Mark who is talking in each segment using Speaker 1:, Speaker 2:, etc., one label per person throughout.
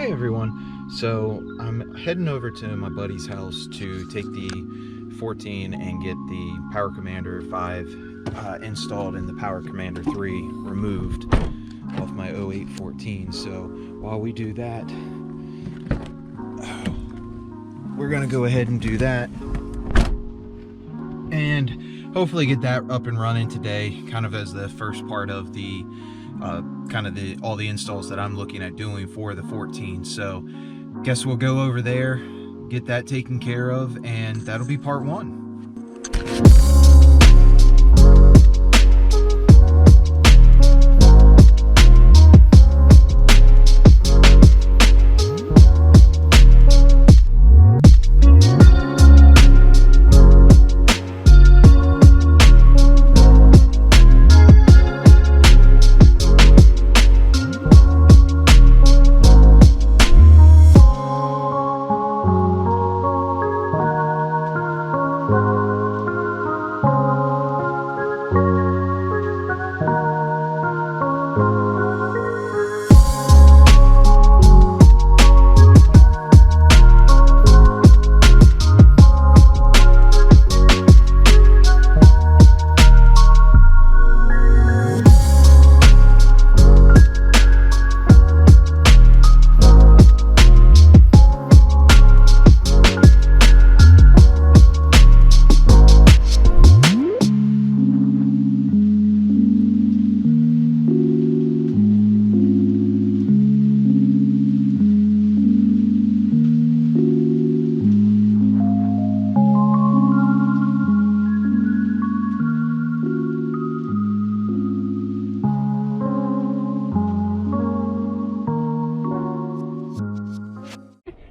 Speaker 1: Hey everyone, so I'm heading over to my buddy's house to take the 14 and get the Power Commander 5 installed and the Power Commander 3 removed off my 0814. So while we do that, we're gonna go ahead and do that and hopefully get that up and running today, kind of as the first part of the all the installs that I'm looking at doing for the 14. So guess we'll go over there, get that taken care of, and that'll be part one.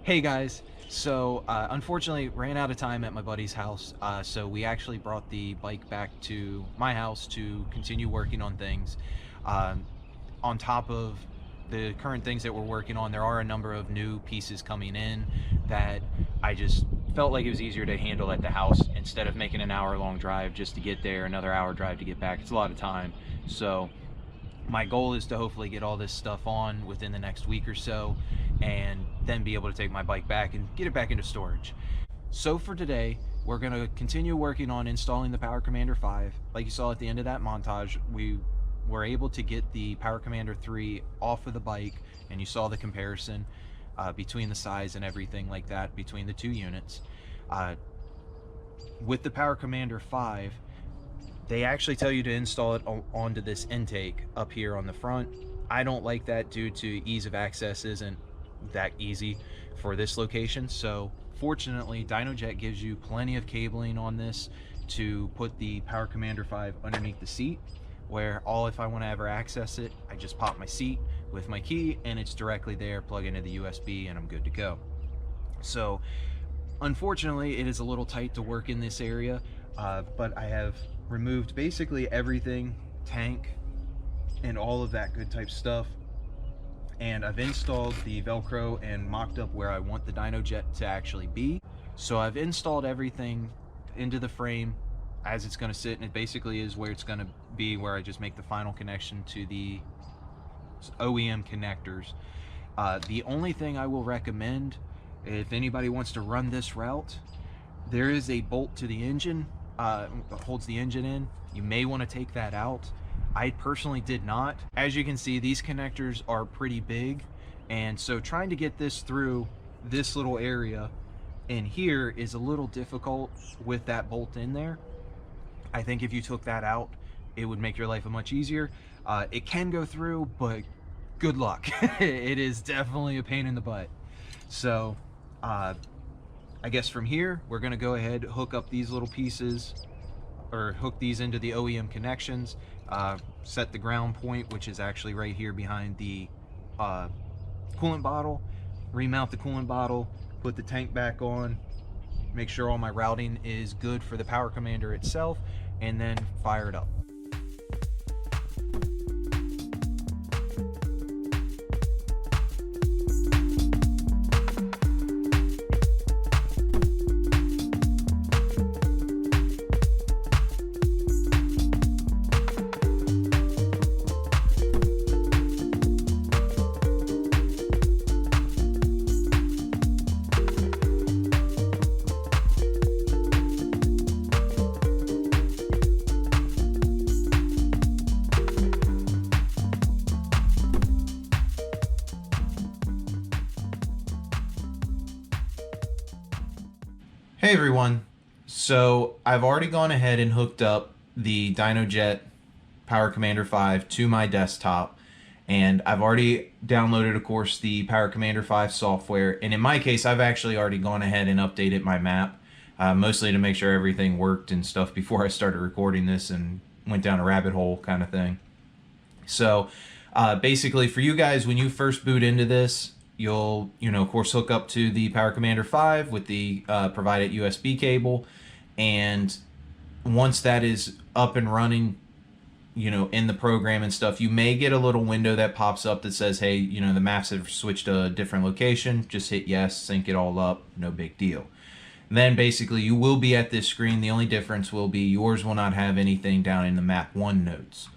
Speaker 1: Hey guys, so unfortunately ran out of time at my buddy's house, so we actually brought the bike back to my house to continue working on things. On top of the current things that we're working on, there are a number of new pieces coming in that I just felt like it was easier to handle at the house instead of making an hour-long drive just to get there, another hour drive to get back. It's a lot of time. So my goal is to hopefully get all this stuff on within the next week or so, and then be able to take my bike back and get it back into storage. So for today, we're going to continue working on installing the Power Commander 5. Like you saw at the end of that montage, we were able to get the Power Commander 3 off of the bike, and you saw the comparison between the size and everything like that between the two units. With the Power Commander 5, they actually tell you to install it onto this intake up here on the front. I don't like that due to ease of access isn't that easy for this location. So fortunately, DynoJet gives you plenty of cabling on this to put the Power Commander 5 underneath the seat, where if I want to ever access it, I just pop my seat with my key and it's directly there, plug into the USB, and I'm good to go. So unfortunately, it is a little tight to work in this area, but I have removed basically everything, tank and all of that good type stuff, and I've installed the Velcro and mocked up where I want the DynoJet to actually be. So I've installed everything into the frame as it's going to sit, and it basically is where it's going to be, where I just make the final connection to the OEM connectors. The only thing I will recommend, if anybody wants to run this route, there is a bolt to the engine that holds the engine in. You may want to take that out. I personally did not. As you can see, these connectors are pretty big, and so trying to get this through this little area in here is a little difficult with that bolt in there. I think if you took that out, it would make your life much easier. It can go through, but good luck. It is definitely a pain in the butt. So I guess from here, we're gonna go ahead, hook up these little pieces, or hook these into the OEM connections, set the ground point, which is actually right here behind the coolant bottle, remount the coolant bottle, put the tank back on, make sure all my routing is good for the Power Commander itself, and then fire it up. Hey everyone, so I've already gone ahead and hooked up the DynoJet Power Commander 5 to my desktop, and I've already downloaded, of course, the Power Commander 5 software, and in my case I've actually already gone ahead and updated my map, mostly to make sure everything worked and stuff before I started recording this and went down a rabbit hole kind of thing. So basically, for you guys, when you first boot into this, you'll, of course, hook up to the Power Commander 5 with the provided USB cable. And once that is up and running, in the program and stuff, you may get a little window that pops up that says, hey, the maps have switched to a different location. Just hit yes, sync it all up, no big deal. And then basically you will be at this screen. The only difference will be yours will not have anything down in the map 1 notes.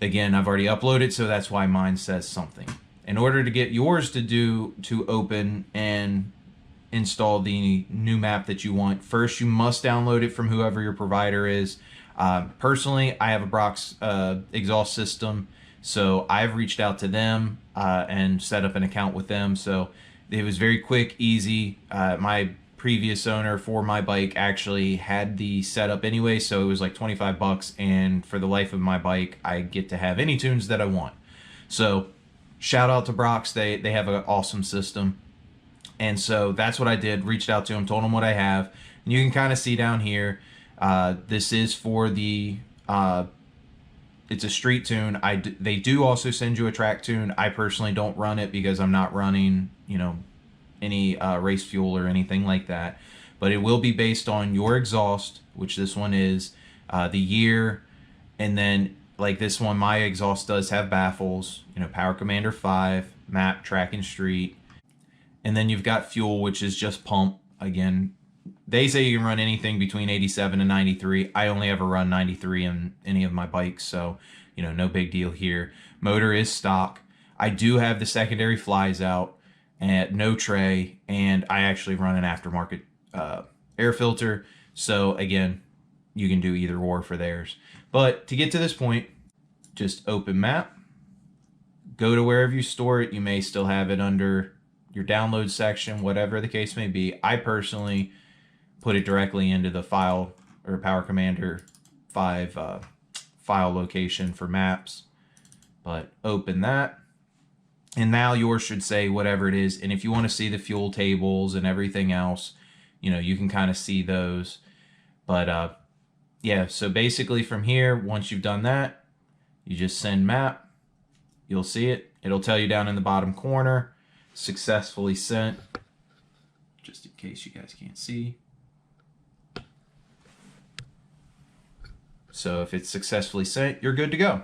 Speaker 1: Again, I've already uploaded, so that's why mine says something. In order to get yours to open and install the new map that you want, first you must download it from whoever your provider is. Personally, I have a Brock's exhaust system, so I've reached out to them and set up an account with them. So it was very quick, easy. My previous owner for my bike actually had the setup anyway, so it was like 25 bucks, and for the life of my bike I get to have any tunes that I want. So shout out to Brock's, they have an awesome system. And so that's what I did, reached out to him, told him what I have, and you can kind of see down here, this is for the it's a street tune. They do also send you a track tune. I personally don't run it because I'm not running any race fuel or anything like that, but it will be based on your exhaust, which this one is, the year, and then like this one, my exhaust does have baffles, Power Commander 5, map, track and street, and then you've got fuel, which is just pump. Again, they say you can run anything between 87 and 93. I only ever run 93 in any of my bikes, so no big deal here. Motor is stock. I do have the secondary flies out and no tray, and I actually run an aftermarket air filter. So again, you can do either or for theirs. But to get to this point, just open map, go to wherever you store it. You may still have it under your download section, whatever the case may be. I personally put it directly into the file or Power Commander 5 file location for maps. But open that. And now yours should say whatever it is. And if you want to see the fuel tables and everything else, you can kind of see those. But yeah, so basically from here, once you've done that, you just send map. You'll see it. It'll tell you down in the bottom corner, successfully sent, just in case you guys can't see. So if it's successfully sent, you're good to go.